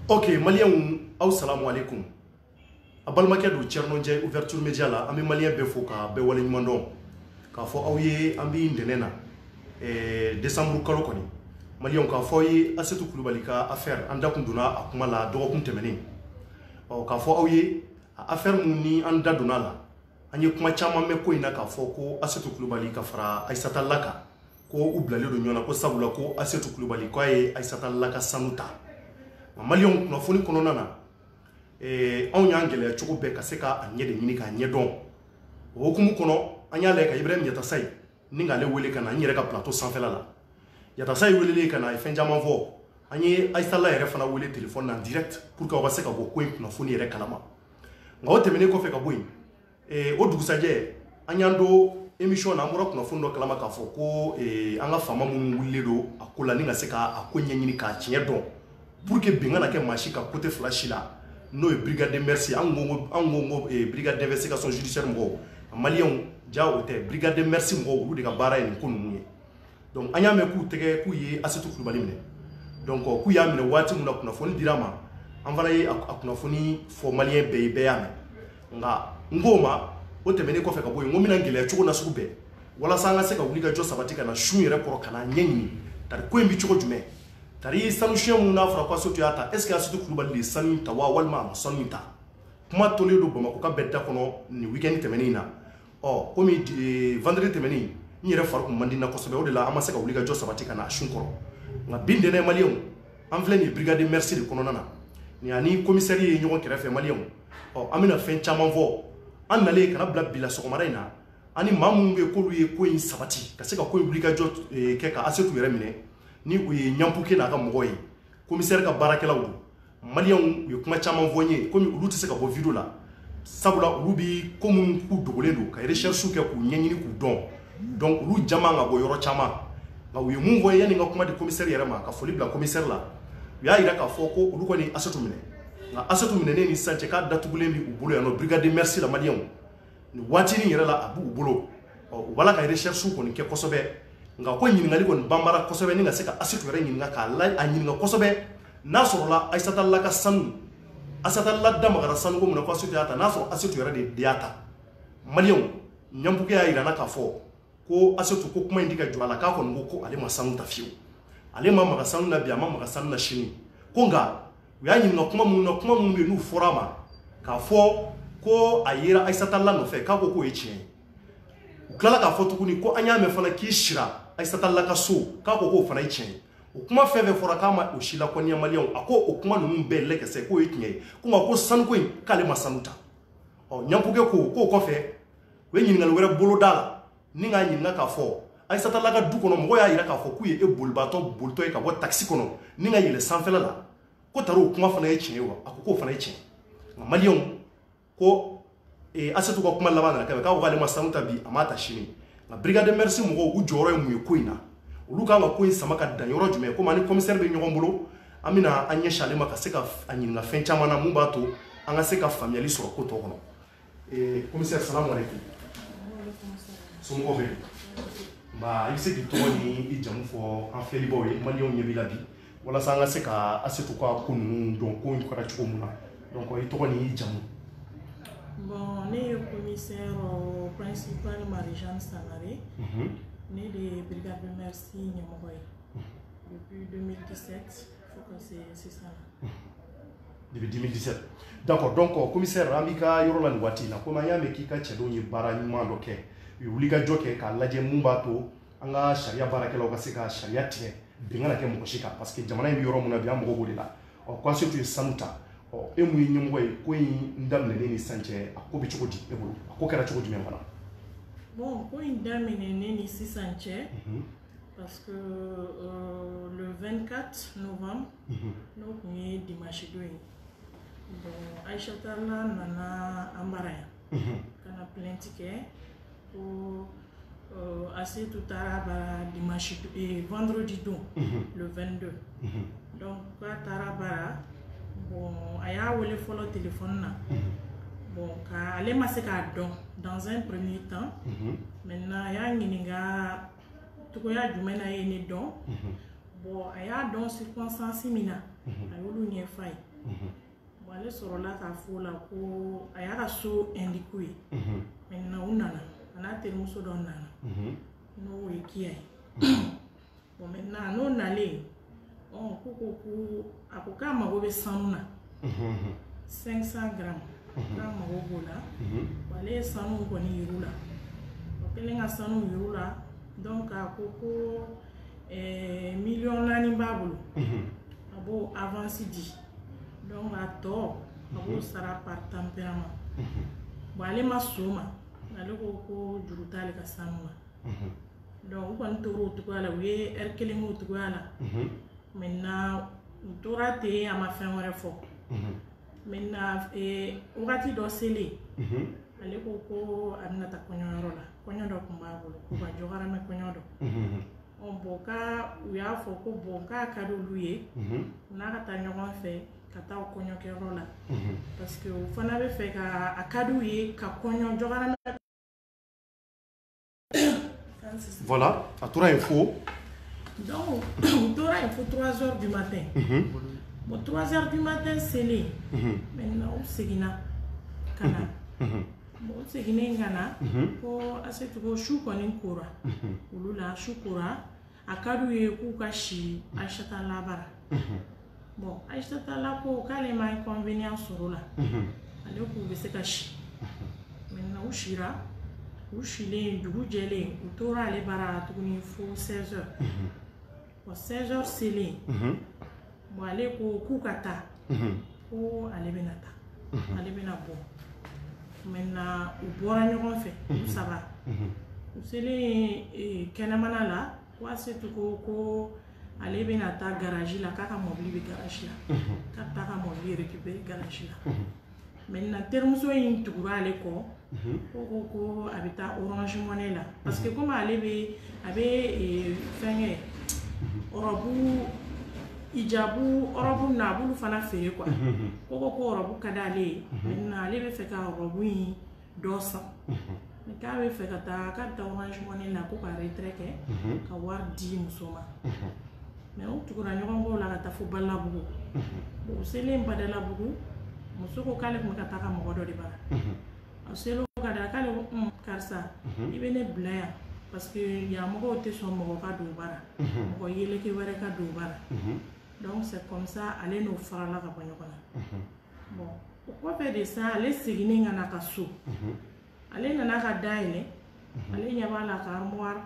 Ok, Maliens, assalamu alaikum. Abalmaké du Tchernonje, ouverture média là, ami Malien Befoka, Bewale Mandon. Kafo Aouye, Ambi Ndenena, décembre Kalokoni. Maliens Kafoye, Assetou Koulibalika, affaire, Andakunduna, Akumala, Dorokun Temeni. Kafo Aouye, affaire Mouni, Andaduna là. Anye kuma chama me ko ina Kafo ko Assetou Koulibalika fra Aïssata Laka. Ko oublali do nyona ko sabula ko Assetou Koulibalika ay Aïssata Laka sanuta. Maliens kuna foni kononana. On y a un choco bec à seca à nier de minica niedon. Au Kumukono, Anya Leka Ibrahim Yatasai, Ningale Willikan and Yereka plateau sans fella. Yatasai Willikan, I find Jamavo. Anye Aistala Refana Willy telephone en direct pour qu'on va se cabo queen no funi recalama. Ngaote meneko feka buin. Odusaje, Anyando, émission Amura no fundo Kalamaka Foko, Anga Fama Willido, a Kolaninga Seka, a Quenya Chiedon. Pour que Bingana Machika côté flashila. No brigade merci angongo brigade d'investigation judiciaire mo malien ja hotel brigade merci mo ru de ka bara en ko nuye donc anya me ku tege ku ye Assetou Koulibaly mine donc ku ya mine wati mu na kuna foni dirama anvala ye akuna foni fo malien be ya me nga ngoma o temene ko fe ka boy ngomina ngile chuko na sugube wala sanga se ka wuliga jo sabatika na shu yere koro kana nyenyi tar ko mbi chuko jume tari sanushia muna fra kwa sotu yata est-ce que Assetou Koulibaly le sanu tawa walma ma sanuita kuma toledo Bamako ka bedda kono ni weekend temenina comme vendredi temeni ni yere faru mandina ko sobe o de la amase ka wuliga jo sabatika na shunkoro nga binde ne malien envle ni brigade merci de kononana ni ani commissariat nyon kerefe malien amina fen chaman vo an nale kana bla bila sokomara ina ani mamu be ko luye ko yin sabati ka se ka ko wuliga jo ke ka Assetou yere mine ni u ye nyampuke na ka mogoy commissaire ka barakela wu malien yu kuma chama voye comme ulu tse ka bo video la sabula ulu bi comme ku dogolendo ka recherche ke ku nyanyini ku don donc ulu jama nga bo yoro chama nga yu mun voye yani nga kuma de commissaire yere ma ka foli bla commissaire la ya ira ka foko ulu ko ni Assetou mine nga Assetou mine ne ni sanche ka datugulendi ubulo ya no brigade merci la malien ni wati ni yere la abu ubulo wala ka recherche ko ni ke kosobe nga ko nyingali ko bambara kosobe ni nga seka Assetou yere nyinga ka la anyinga kosobe na soro la Aïssata Laka sanu Aïssata Laka magara sanu ko mun ko Assetou yata na soro Assetou yere de diata malien nyambuke ya ira na ka fo ko Assetou ko kuma indika jwala ka ko ngo ale masanu tafiu ale mama ka sanu na biya mama ka sanu na shini ko nga ya nyinga kuma mun be nu forama ka fo ko ayira Aïssata Laka no fe ka ko echi ukala ka fo tukuni ko anya me fana ki shira Aïssata Laka so ka ko fana ichen o kuma feve fora kama o shila ko nya malien ako o kuma no mbe leke se ko etinye kuma ko sanu ko kale masanuta nyampuke ko fe we nyingal wera bolo dala ninga nyinga ka fo Aïssata Laka du kono mo ya ira ka fo ku ye e bolbato bolto e ka bo taxi kono ninga yele sanfela la ko taro kuma fana echen wa ako fana echen malien ko Assetou ko kuma labana ka wale masanuta bi amata shini na brigade merci mo u joro mu koina ulu ka ko sama ka dan yoro jume ko mani commissaire be nyogon bolo amina anye shalema ka seka anyinga fen chama na mu bato anga seka family soro ko to kono commissaire salamu alaikum so mo be ba ise ki to ni ijamu fo en feli boy mali on yebi la bi wala sanga seka Assetou ko kunu donc ko ko ra chuko muna donc o to ni ijamu. Bon, on est le commissaire principal Marie-Jeanne Sangaré, né de brigade de merci Nyamogoy. Depuis 2017, il faut que c'est ça. Depuis 2017. D'accord, donc commissaire Rambika Yorolan Watina, comme il y a un qui a tchadoni baranyuma loke, uliga joke ka laje mumbato, anga sharia barakela okaseka sharia tie, bingana ke mokoshika parce que jamana yoro muna bia mogo la. Kwa surtout sanuta. Emu nyumwe ko ndamne ni sanche akobi chukodi ebulu akokera chukodi membana bon ko ndamne ni si sanche parce que le 24 novembre nous on dimanche doing bon Aïssata Laka nana ambaraya kana plainte ke pour Assetou taraba dimanche et vendredi donc le 22 donc taraba bon aya wole follow téléphone na bon ka ale ma se ka don dans un premier temps maintenant ya ngininga to ko ya jumena ye ni don bon a y'a dɔn circonstance min na a y'olu ɲɛf'a ye bon ale sɔrɔla k'a fɔ o la ko a y'a ka so indiqué ye maintenant u nana a n'a terimuso dɔ nana n'o ye Kiya ye bon maintenant n'o nalen a ko k'a mago bɛ sanu na 500 grammes k'a mago b'o la bon ale ye sanu kɔni yir'u la o kɛlen ka sanu yir'u la donc a ko ko 4 millions b'a bolo a b'o avance di donc a tɔ a b'o sara par tempérament bon ale ma sɔn ma ale ko juru t'ale ka sanu na donc u kɔni tora o cogoya la u ye heure kelen k'o cogoya la maintenant u tora ten a ma fɛn wɛrɛ fɔ maintenant wagati dɔ selen ale ko a bɛna taa kɔɲɔyɔrɔ la kɔɲɔ dɔ tun b'a bolo ko ka jɔkaramɛ kɔɲɔ dɔ bon u y'a fɔ ko bon k'a ka di olu ye n'a ka taa ɲɔgɔn fɛ ka taa o kɔɲɔkɛyɔrɔ la parce que o fana bɛ fɛ ka a ka di u ye ka kɔɲɔ jɔkaramɛ. Voilà, à tora info. Donc, on tora info 3h du matin. Bon, 3h du matin, c'est les. Maintenant, on s'est gina. Kana. Bon, on s'est gina ngana. Pour assez tout chou konin kura. Ulula chou kura. Akadu ye kukashi Aïchata labara. Bon, Aïchata la ko kale ma inconvénient sur là. Ale ko be se kashi. Maintenant, ushira. Ushile dugu jɛlen u tora ale bara tuguni fo 16h bon 16h selen bon ale ko k'u ka taa ko ale bɛna taa ale bɛna bɔ maintenant u bɔra ɲɔgɔn fɛ u saba u selen kɛnɛmana la ko Asetu ko ale bɛna taa garage la k'a ka mobili bɛ garage la k'a bɛ taa ka mobili récupérer garage la maintenant terimuso in tugura ale kɔ ko a bɛ taa Orange Money la parce que comme ale a bɛ fɛnkɛ ɔrɔbu hijabu ɔrɔbu na a b'olu fana feere quoi ko ɔrɔbu ka d'ale ye maintenant ale bɛ fɛ ka ɔrɔbu in dɔ san mais k'a bɛ fɛ ka taa k'a bɛ taa Orange Money la ko ka retrait kɛ ka wari di muso ma mais u tugura ɲɔgɔn kɔ la ka taa fo Badalabugu bon u selen Badalabugu muso ko k'ale tun bɛ ka taa ka mɔgɔ dɔ de bara a selen o ka da k'ale ko karisa i bɛ ne bila yan parce que yan mɔgɔw tɛ sɔn mɔgɔ ka don bara mɔgɔ yeleke wɛrɛ ka don bara donc c'est comme ça ale n'o farala ka bɔ ɲɔgɔn na bon o kɔfɛ de sa ale seginnen ka na ka so ale nana ka dayɛlɛ ale ɲɛ b'a la ka armoire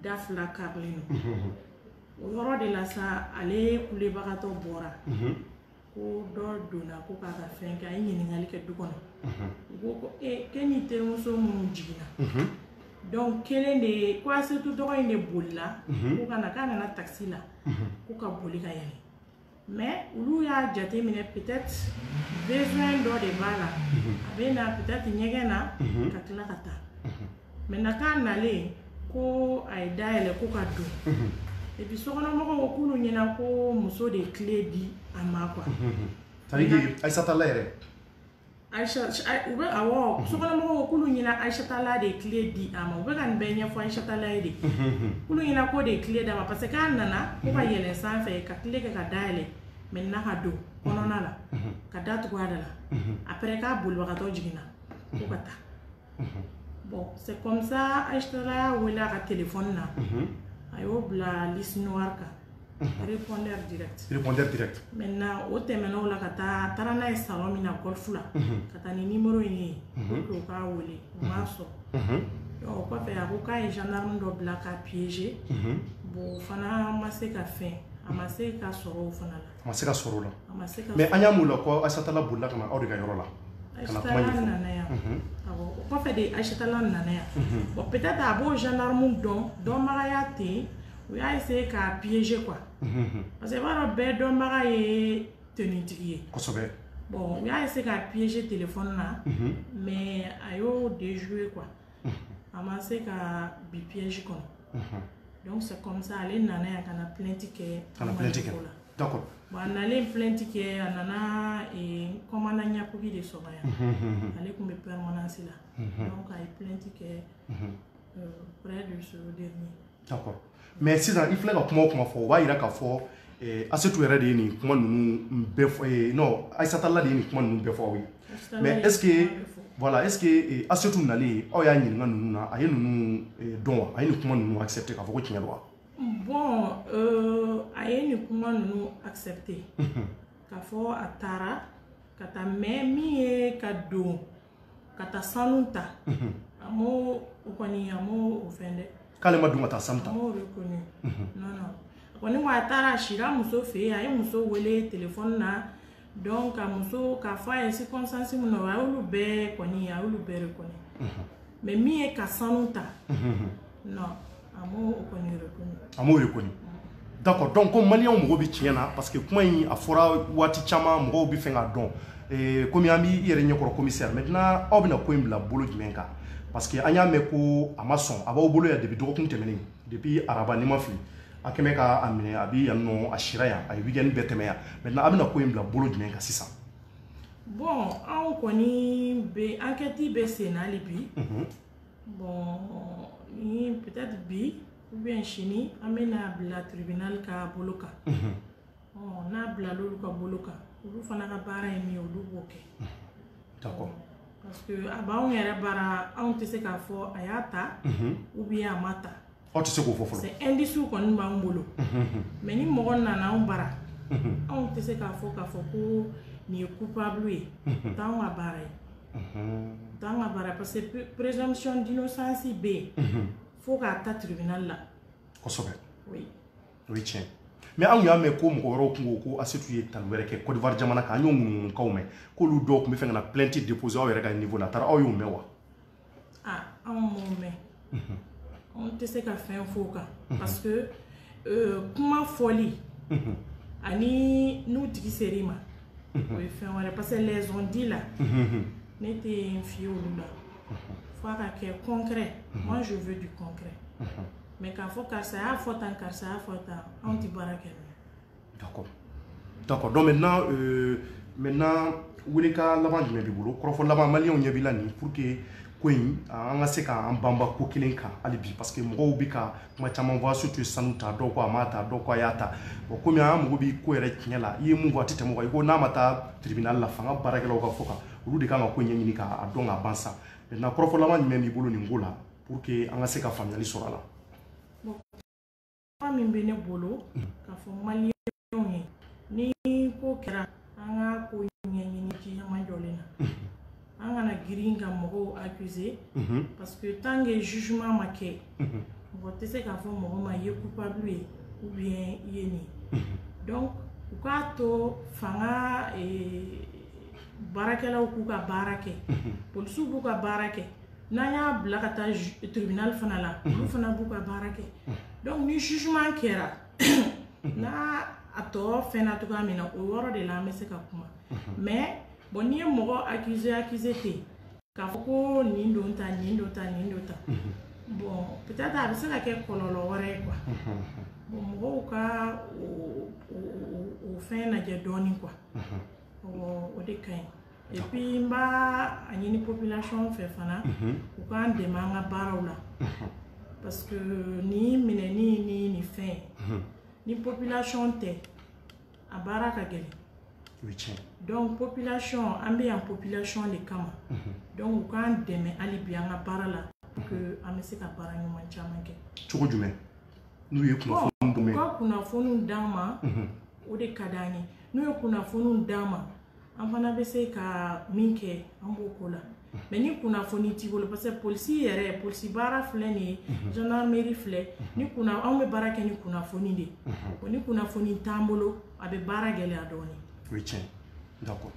da 2 karilen don o yɔrɔ de la sa ale kulebagatɔ bɔra ko dɔ donna ko k'a ka fɛn kɛ a ye ɲininkali kɛ du kɔnɔ u ko k'e ni terimuso minnu jiginna donc kelen de ko Asetu dɔgɔ in de bolila ko k'a nana taxi la ko ka boli ka yɛlɛ mais olu y'a jate minɛ peut-être besoin dɔ de b'a la a bɛ na peut-être ɲɛgɛn na ka tila ka taa maintenant k'a nalen ko a ye dayɛlɛ ko ka don et puis sokɔnɔmɔgɔw ko k'olu ɲɛna ko muso de clé di a ma quoi Aïssata la yɛrɛ u bɛ awɔ sokɔnɔmɔgɔw ko k'olu ɲɛna Aïssata la de clé di a ma u bɛ ka nin bɛɛ ɲɛfɔ Aïssata la ye de k'olu ɲɛna ko de clé d'a ma parce que k'a nana ko ka yɛlɛn sanfɛ ka clé kɛ ka dayɛlɛ maintenant ka don kɔnɔna la ka da tugu a da la après k'a bolibagatɔ jiginna ko ka taa bon c'est comme ça Aïssata la y'a wele a ka téléphone na a y'o bila liste noire kan répondeur direct maintenant o tɛmɛna o la ka taara n'a ye salon min na golf la ka taa ni numéro in ye pour que o k'a wele o m'a sɔrɔ donc o kɔfɛ a ko k'a ye gendarme dɔ bila k'a piéger bon o fana ma se ka fɛn a ma se ka sɔrɔ o fana la a ma se ka sɔrɔ o la mais an y'a mun la ko Aïssata la bolila ka na aw de ka yɔrɔ la Aïssata la nana yan o kɔfɛ de Aïssata la nana yan bon peut-être a b'o gendarme dɔnbaga y'a ten u y'a essayé k'a piéger quoi parce que i b'a dɔn bɛɛ dɔnbaga ye tenitigi ye kosɛbɛ bon u y'a essayé k'a piéger téléphone na mais a y'o déjouer quoi a ma se ka bi piège kɔnɔ donc c'est comme ça ale nana yan ka na plainte kɛ d'accord bon a nalen plainte kɛ a nana commandant Ɲapugi de sɔrɔ yan ale tun bɛ permanence la donc a ye plainte kɛ près de ce dernier. D'accord. mais sisan i filɛ ka kuma o kuma fɔ o b'a yira k'a fɔ Asetu yɛrɛ de ye nin kuma ninnu bɛɛ fɔ non Aissata la de ye nin kuma ninnu bɛɛ fɔ aw ye mais est-ce que voilà est-ce que Asetu nalen aw y'a ɲininka ninnu na a ye ninnu dɔn wa a ye nin kuma ninnu accepter k'a fɔ ko tiɲɛ don wa bon a ye nin kuma ninnu accepter k'a fɔ a taara ka taa mais min ye ka don ka taa sanu ta a m'o o kɔni a m'o o fɛn dɛ k'ale ma don ka taa sanu ta a m'o reconnu non non kɔni ko a taara a sira muso fɛ yen a ye muso wele téléphone na donc ka muso k'a fɔ a ye circonstance min na a y'olu bɛɛ kɔni a y'olu bɛɛ reconnu mais min ye ka sanu ta non a m'o kɔni reconnu a m'o reconnu d'accord donc ko maliyɛnw mɔgɔw bɛ tiɲɛ na parce que kuma in a fɔra waati caman mɔgɔw bɛ fɛ k'a dɔn komi an b'i yɛrɛ ɲɛkɔrɔ commissaire maintenant aw bɛna ko in bila bolo jumɛn kan parce que an y'a mɛn ko a ma sɔn a b'aw bolo yan depuis dɔgɔkun tɛmɛnen depuis araba ni ma fili a kɛmɛ k'a minɛ a bɛ yan nɔ a sira yan a ye weekend bɛɛ tɛmɛ yan maintenant a bɛna ko in bila bolo jumɛn kan sisan bon anw kɔni bɛ enquête bɛ sen na hali bi bon ni peut-être bi ou bien sini an bɛna bila tribunal ka bolo kan n'a bila l'olu ka bolo kan olu fana ka baara ye min ye olu b'o kɛ d'accord parce que a b'anw yɛrɛ baara anw tɛ se k'a fɔ a y'a ta ou bien a ma ta aw tɛ se k'o fɔ fɔlɔ c'est indice kɔni b'an bolo mais ni mɔgɔ nana anw bara anw tɛ se k'a fɔ ko nin ye coupable ye t'anw ka baara ye t'anw ka baara parce que présomption d'innocence bɛ yen fo k'a ta tribunal la kosɛbɛ oui o ye tiɲɛ mais anw y'a mɛn ko mɔgɔ wɛrɛw tun ko ko Asetu ye tali wɛrɛ kɛ Côte d'Ivoire jamana kan an y'o ŋunuŋunukaw mɛn k'olu dɔw tun bɛ fɛ ka na plainte déposer aw yɛrɛ ka niveau la a taara aw y'o mɛn wa anw m'o mɛn anw tɛ se ka fɛn f'o kan parce que kuma fɔli ani n'u tigi ser'i ma o ye fɛn wɛrɛ parce que les on dit là ne tɛ n fiye olu la fo a ka kɛ concret moi je veux du concret mais k'a fɔ karisa y'a fɔ tan karisa y'a fɔ tan anw tɛ baara kɛ d'accord donc maintenant wulika laban jumɛn b'i bolo kɔrɔfɔ laban maliyɛnw ɲɛ b'i la nin pour que ko in an ka se k'an banba ko kelen kan hali bi parce que mɔgɔw bɛ ka kuma caman fɔ Asetu ye sanu ta dɔw ko a m'a ta dɔw ko a y'a ta bon komi an mago bɛ ko yɛrɛ tiɲɛ la i ye mun fɔ a tɛ tɛmɛ o kan i ko n'a ma taa tribunal la fanga baarakɛlaw ka fɔ kan olu de kan ka ko ɲɛɲini k'a dɔn k'a ban sa maintenant kɔrɔfɔ laban jumɛn b'i bolo nin ko la pour que an ka se ka faamuyali sɔrɔ a la kuma min bɛ ne bolo k'a fɔ maliyɛnw ye ni ko kɛra an ka ko ɲɛɲini ciɲɛma jɔlen na an kana girin ka mɔgɔw accuser parce que tant que jugement ma kɛ mɔgɔ tɛ se k'a fɔ mɔgɔ ma i ye coupable ye ou bien i ye nin donc u k'a to fanga baarakɛlaw k'u ka baara kɛ polisiw b'u ka baara kɛ n'an y'a bila ka taa tribunal fana la olu fana b'u ka baara kɛ donc ni jugement kɛra n'a a tɔ fɛnna cogoya min na o yɔrɔ de la an bɛ se ka kuma mais bon n'i ye mɔgɔ accusé ten k'a fɔ ko nin don ta bon peut-être a bɛ se ka kɛ kɔlɔlɔ wɛrɛ ye quoi bon mɔgɔw ka o fɛn lajɛ dɔɔni quoi o de ka ɲi et puis n b'a a ɲini population fɛ fana u k'an dɛmɛ an ka baaraw la parce que ni minɛni ni nin fɛn ni population tɛ a baara ka gɛlɛn donc population an bɛ yan population de kama donc u k'an dɛmɛ hali bi an ka baara la pour que an bɛ se ka baara ɲuman caman kɛ cogo jumɛn n'u ye kunnafoni dun u ka kunnafoniw d'an ma o de ka d'an ye n'u ye kunnafoniw d'an ma an fana bɛ se ka min kɛ an b'o ko la mais ni kunnafoni t'i bolo parce que polisi yɛrɛ polisi baara filɛ nin ye gendarmerie filɛ ni anw bɛ baara kɛ ni kunnafoni de ye ni kunnafoni t'an bolo a bɛ baara gɛlɛya dɔɔni. Oui, tiens. D'accord.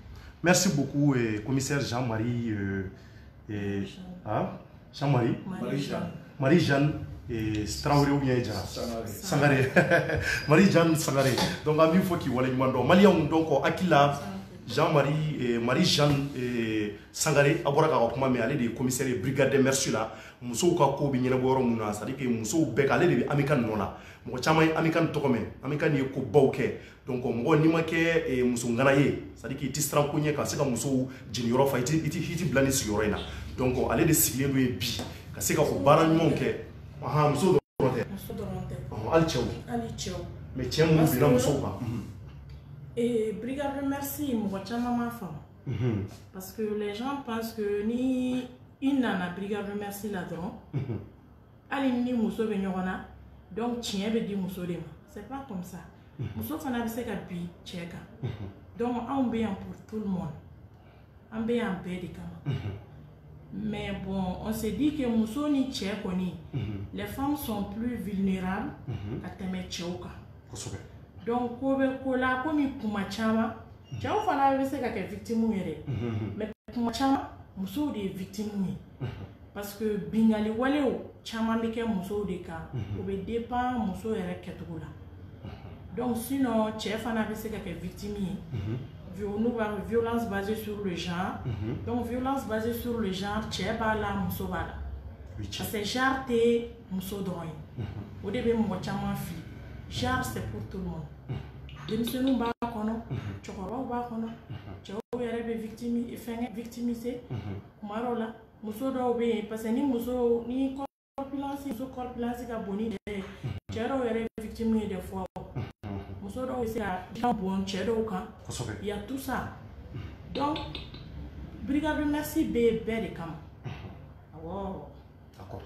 Merci beaucoup, commissaire Jean-Marie. Jean-Marie Marie-Jeanne Traoré ou bien Sangaré. Marie-Jeanne Sangaré. Donc, à mi faut qu'il voit les mandats. Malien, donc, Akila Jean-Marie Marie-Jeanne Sangaré, à boire à mais aller des commissaires brigade merci là. Muso ka ko bi ɲɛnabɔ yɔrɔ mun na c'est à dire que musow bɛɛ k'ale de bɛ Amikan nɔ la mɔgɔ caman ye Amikan tɔgɔ mɛn Amikan ye ko baw kɛ donc mɔgɔ n'i ma kɛ muso ŋana ye c'est à dire que i tɛ siran ko ɲɛ ka se ka musow jigin yɔrɔ fa i tɛ bila ni sigiyɔrɔ in na donc ale de sigilen don yen bi ka se ka o baara ɲumanw kɛ muso dɔrɔn tɛ Ali Tchèw. Mais tiens, mon bilan, et brigade merci, moi, ma femme. Parce que les gens pensent que ni une nana brigade merci là-dedans. Ali ni muso be nyogona. Donc, tiens, be di muso de ma. C'est pas comme ça. Muso fana be se ka bi tchèka. Donc, on est pour tout le monde. On est en paix de kama. Mais bon, on se dit que muso ni tchèkoni, les femmes sont plus vulnérables à temer tchèka. Donc, kola komi kuma chama, tchèo fana be se ka ke victime yere. Mais kuma chama, muso de victime. Parce que bingali waleo chama be ke muso de ka, o be dépend muso yere ketugo la. Donc sinon, chef en avait c'est quelques victimes. Nous avons violence basée sur le genre. Donc violence basée sur le genre, chef a la muso bala. Parce que genre t'es muso droit. Au début moi chama fi. Genre c'est pour tout le monde. Demissionne nous ba kono, chokoro ba kono. Chao yere be victime, victimisé. Marola, muso do be parce que ni muso ni corpulence, muso corpulence ka boni de. Chero yere victime des fois. Il y a tout ça. Donc, brigade merci B de Kam. D'accord.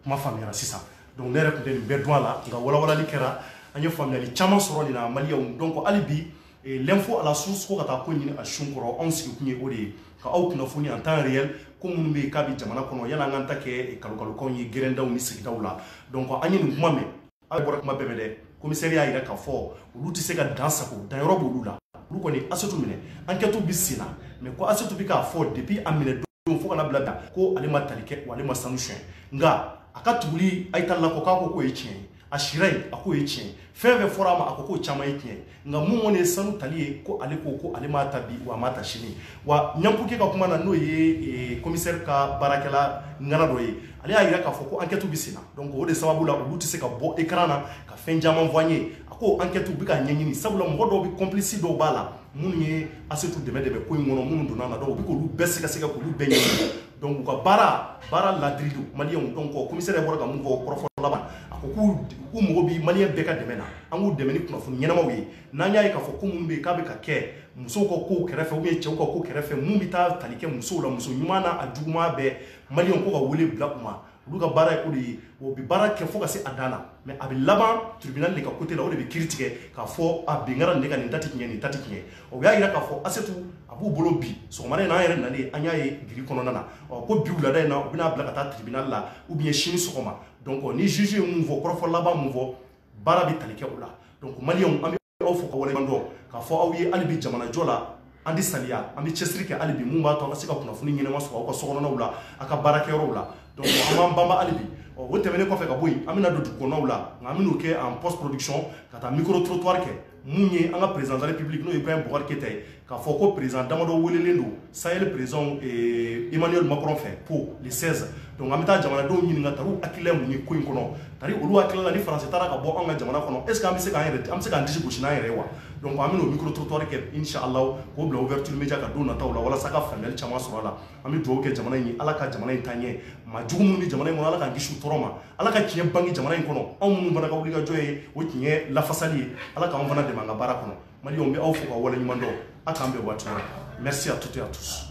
Ma famille c'est ça. Donc, nous avons besoin là. Voilà likera. Nous famille chama soroli na Malia. Donc, alibi l'info à la source ko kata ko ni a shunkoro on si kunye ode ka au kuna funi en temps réel comme nous be kabi jamana kono yana nganta ke kalokalo ko ni gerenda ni sigidawla. Donc, anyi ni kuma me a bora kuma bebede. Commissariat ira ka fo olu ti se ka dansako dan yoro bolu la olu ko ni asetu mine enquête bi sina mais ko asetu bi ka fo depuis amine do fo kana blabla ko ale matalike wale masanushe nga akatuli aitalla ko ka ko e chien ashirai ako e chien feve forama akoko chama e chien nga mu woni sanu taliye ko ale matabi wa mata shini wa nyampuke ka kuma na no ye commissaire ka barakela ngana do ye ale a ira ka fo ko enquête bi sina donc o de sababu la olu ti se ka bo écran na ka fenja m'envoyer ako enquête bi ka nyanyini sabula mo do bi complice do bala mun ye asetu de ko ngono mun do na do bi ko lu besse ka se ka ko lu benye donc ko bara ladrido malien donc commissaire bora ka mun ko profo laba ako ku mo bi malien beka de mena angu de meni kuna fu nyenama wi nanya yi ka fo ko mun be ka be ka ke muso ko kerefe ou bien cheuko ko kerefe mun bi ta talike muso la muso nyumana aduguma be malien ko ka wole blakuma luka bara ko di o bi bara ke fo ka se adana mais abi laban tribunal le ka côté la o de bi critique ka fo abingara ne ka ni tati kinye o ya ira ka fo asetu abu bolo bi so mane na yere na ni anya ye giri kono nana ko bi wula da na o bina bla ka ta tribunal la ou bien chini sokoma donc ni juge mu vo profo laban mu vo bara bi talike ula donc malien am o fo ko wala mando ka fo awi alibi jamana jola andi salia ami chestrike alibi mu ba to asika kuna funi nyine maso ko sokono na ula aka barake ro ula donc amam bamba alibi o temene ko fe ka boy amina do ko na ula ngamino ke en post production kata micro trottoir ke munye anga président de la république no Ibrahim Boubacar Keïta ka fo ko président Damado Welelendo Sahel président Emmanuel Macron fait pour les 16 donc amita jamana do nyini ngata ru akile munye ko inkono tari olu akile ni français tara ka bo anga jamana kono est ce que am se ka yere am se ka ndisi bushina yere wa donc amino micro trottoir ke inshallah ko bla ouverture média ka do na tawla wala saka famel chama sura ami do ke jamana ni ala ka jamana tanye ma jugumu ni jamana mo ala ka ngishu toroma ala ka kiyen bangi jamana kono am mun bana ka wuli ka joye o kiyen la fasali ala ka on bana de manga bara kono mali on be awfu ko wala nyumando akambe watu merci à toutes et à tous